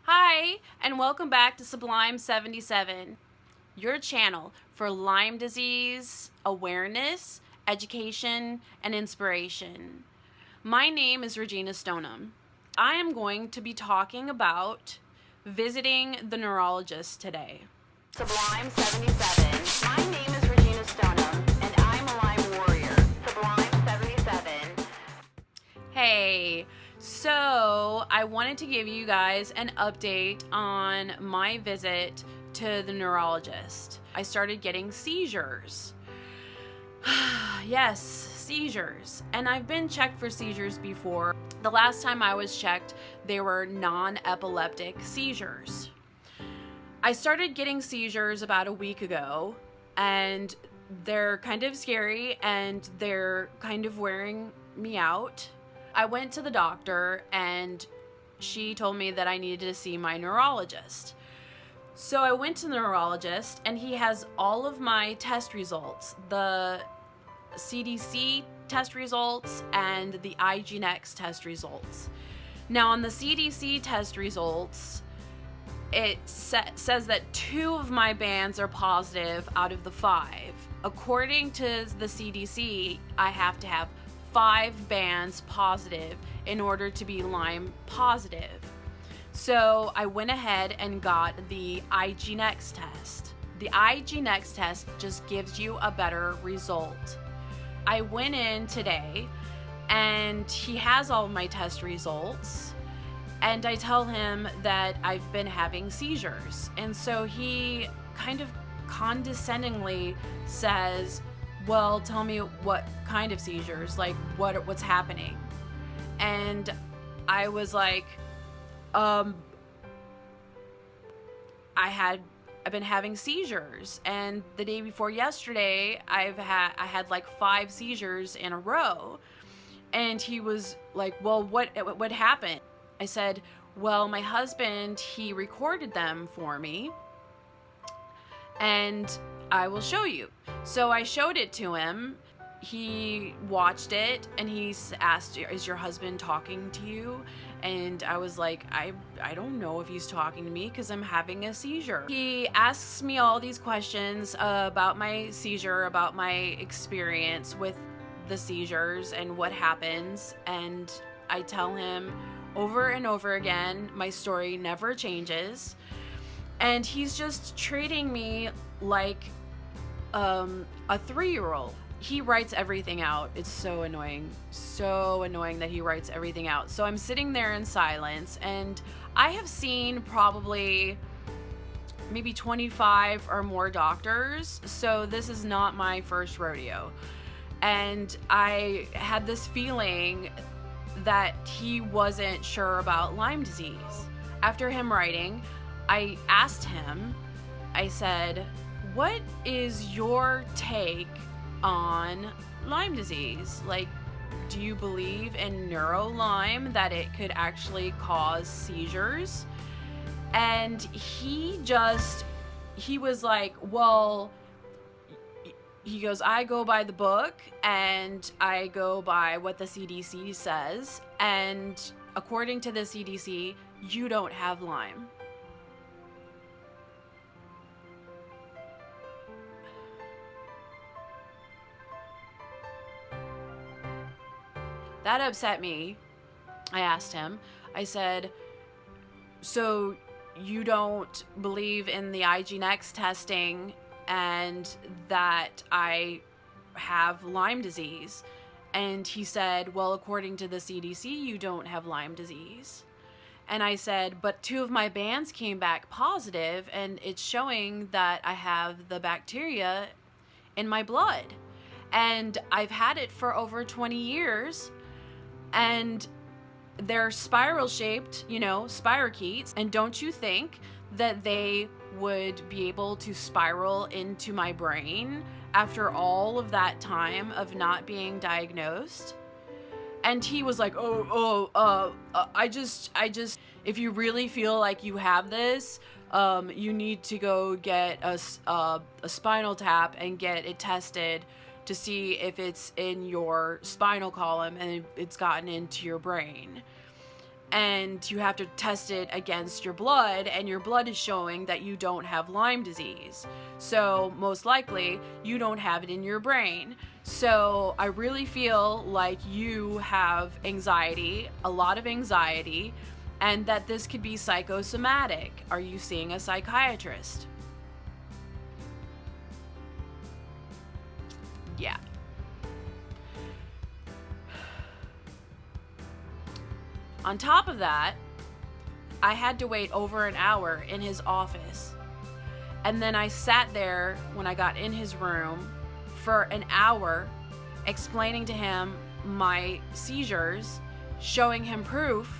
Hi, and welcome back to SubLyme77, your channel for Lyme disease awareness, education, and inspiration. My name is Regina Stoneham. I am going to be talking about visiting the neurologist today. SubLyme77. My name is Regina Stoneham, and I'm a Lyme Warrior. SubLyme77. Hey, so I wanted to give you guys an update on my visit to the neurologist. I started getting seizures. Yes, seizures. And I've been checked for seizures before. The last time I was checked, they were non-epileptic seizures. I started getting seizures about a week ago, and they're kind of scary and they're kind of wearing me out. I went to the doctor and she told me that I needed to see my neurologist. So I went to the neurologist and he has all of my test results, the CDC test results and the IGenex test results. Now on the CDC test results, it says that 2 of my bands are positive out of the 5. According to the CDC, I have to have 5 bands positive in order to be Lyme positive. So I went ahead and got the IGenex test. The IGenex test just gives you a better result. I went in today and he has all of my test results, and I tell him that I've been having seizures. And so he kind of condescendingly says, well, tell me what kind of seizures, like what's happening. And I was like, I've been having seizures, and the day before yesterday I had like 5 seizures in a row. And he was like, well, what happened? I said, well, my husband, he recorded them for me and I will show you. So I showed it to him. He watched it and he asked, is your husband talking to you? And I was like, I don't know if he's talking to me because I'm having a seizure. He asks me all these questions about my seizure, about my experience with the seizures and what happens. And I tell him over and over again, my story never changes. And he's just treating me like a 3-year-old. He writes everything out. It's so annoying that he writes everything out. So I'm sitting there in silence, and I have seen probably maybe 25 or more doctors, so this is not my first rodeo. And I had this feeling that he wasn't sure about Lyme disease. After him writing, I asked him, I said, what is your take on Lyme disease? Like, do you believe in Neuro Lyme, that it could actually cause seizures? And he was like, well, he goes, I go by the book and I go by what the CDC says. And according to the CDC, you don't have Lyme. That upset me. I asked him, I said, so you don't believe in the IGenex testing and that I have Lyme disease? And he said, well, according to the CDC, you don't have Lyme disease. And I said, but 2 of my bands came back positive, and it's showing that I have the bacteria in my blood. And I've had it for over 20 years. And they're spiral shaped, spirochetes. And don't you think that they would be able to spiral into my brain after all of that time of not being diagnosed? And he was like, I just, if you really feel like you have this, you need to go get a spinal tap and get it tested to see if it's in your spinal column and it's gotten into your brain. and you have to test it against your blood, and your blood is showing that you don't have Lyme disease. So most likely you don't have it in your brain. So I really feel like you have anxiety, a lot of anxiety, and that this could be psychosomatic. Are you seeing a psychiatrist? Yeah. On top of that, I had to wait over an hour in his office. And then I sat there when I got in his room for an hour explaining to him my seizures, showing him proof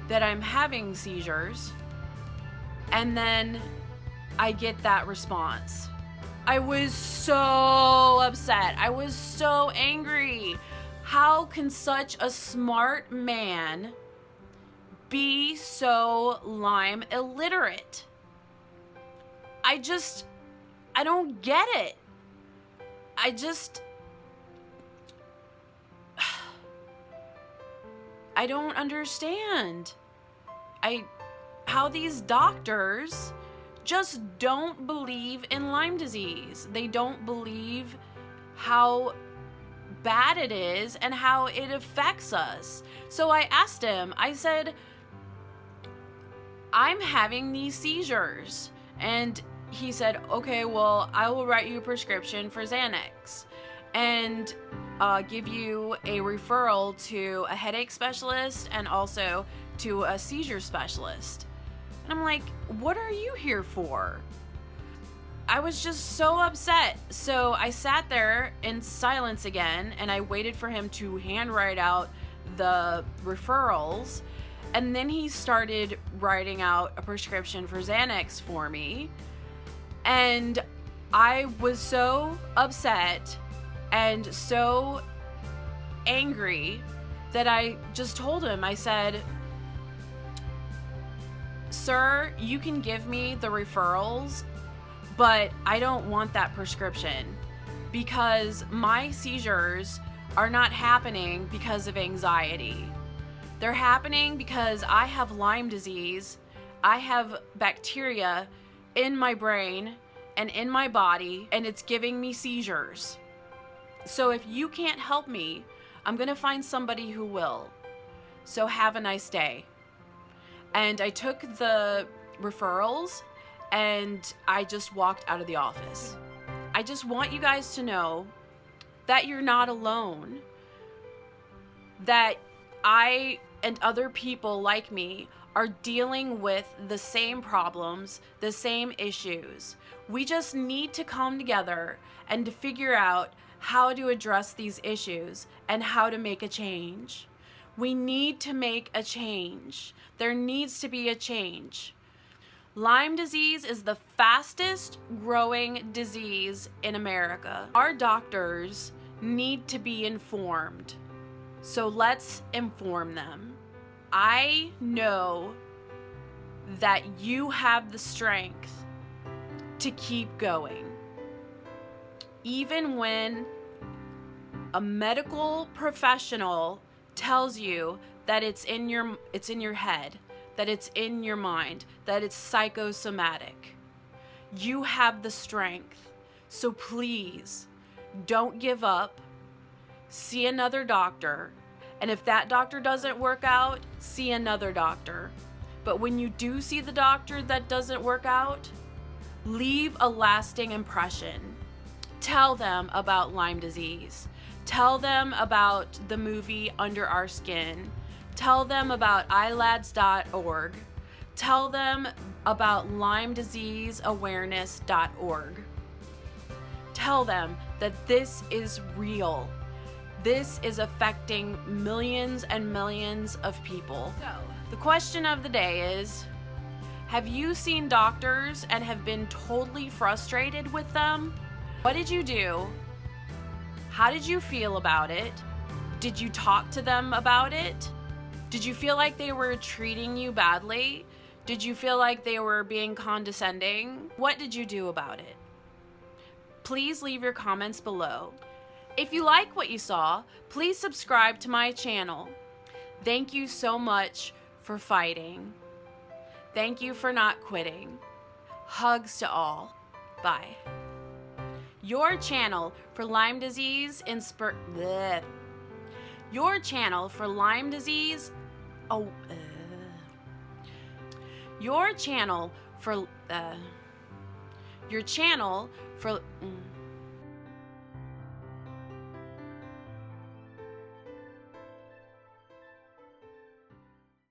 that I'm having seizures. And then I get that response. I was so upset. I was so angry. How can such a smart man be so Lyme illiterate? I don't get it. I don't understand. How these doctors just don't believe in Lyme disease. They don't believe how bad it is and how it affects us. So I asked him, I said, I'm having these seizures. And he said, okay, well, I will write you a prescription for Xanax and give you a referral to a headache specialist and also to a seizure specialist. And I'm like, what are you here for? I was just so upset. So I sat there in silence again and I waited for him to handwrite out the referrals. And then he started writing out a prescription for Xanax for me. And I was so upset and so angry that I just told him, I said, sir, you can give me the referrals, but I don't want that prescription because my seizures are not happening because of anxiety. They're happening because I have Lyme disease. I have bacteria in my brain and in my body, and it's giving me seizures. So if you can't help me, I'm gonna find somebody who will. So have a nice day. And I took the referrals and I just walked out of the office. I just want you guys to know that you're not alone, that I and other people like me are dealing with the same problems, the same issues. We just need to come together and to figure out how to address these issues and how to make a change. We need to make a change. There needs to be a change. Lyme disease is the fastest growing disease in America. Our doctors need to be informed. So let's inform them. I know that you have the strength to keep going. Even when a medical professional tells you that it's in your head, that it's in your mind, that it's psychosomatic, you have the strength. So please don't give up. See another doctor. And if that doctor doesn't work out, see another doctor. But when you do see the doctor that doesn't work out, leave a lasting impression. Tell them about Lyme disease. Tell them about the movie Under Our Skin. Tell them about ilads.org. Tell them about LymeDiseaseAwareness.org. Tell them that this is real. This is affecting millions and millions of people. So, the question of the day is, have you seen doctors and have been totally frustrated with them? What did you do? How did you feel about it? Did you talk to them about it? Did you feel like they were treating you badly? Did you feel like they were being condescending? What did you do about it? Please leave your comments below. If you like what you saw, please subscribe to my channel. Thank you so much for fighting. Thank you for not quitting. Hugs to all. Bye. Your channel for Lyme disease Your channel for Lyme disease. Your channel for. Your channel for.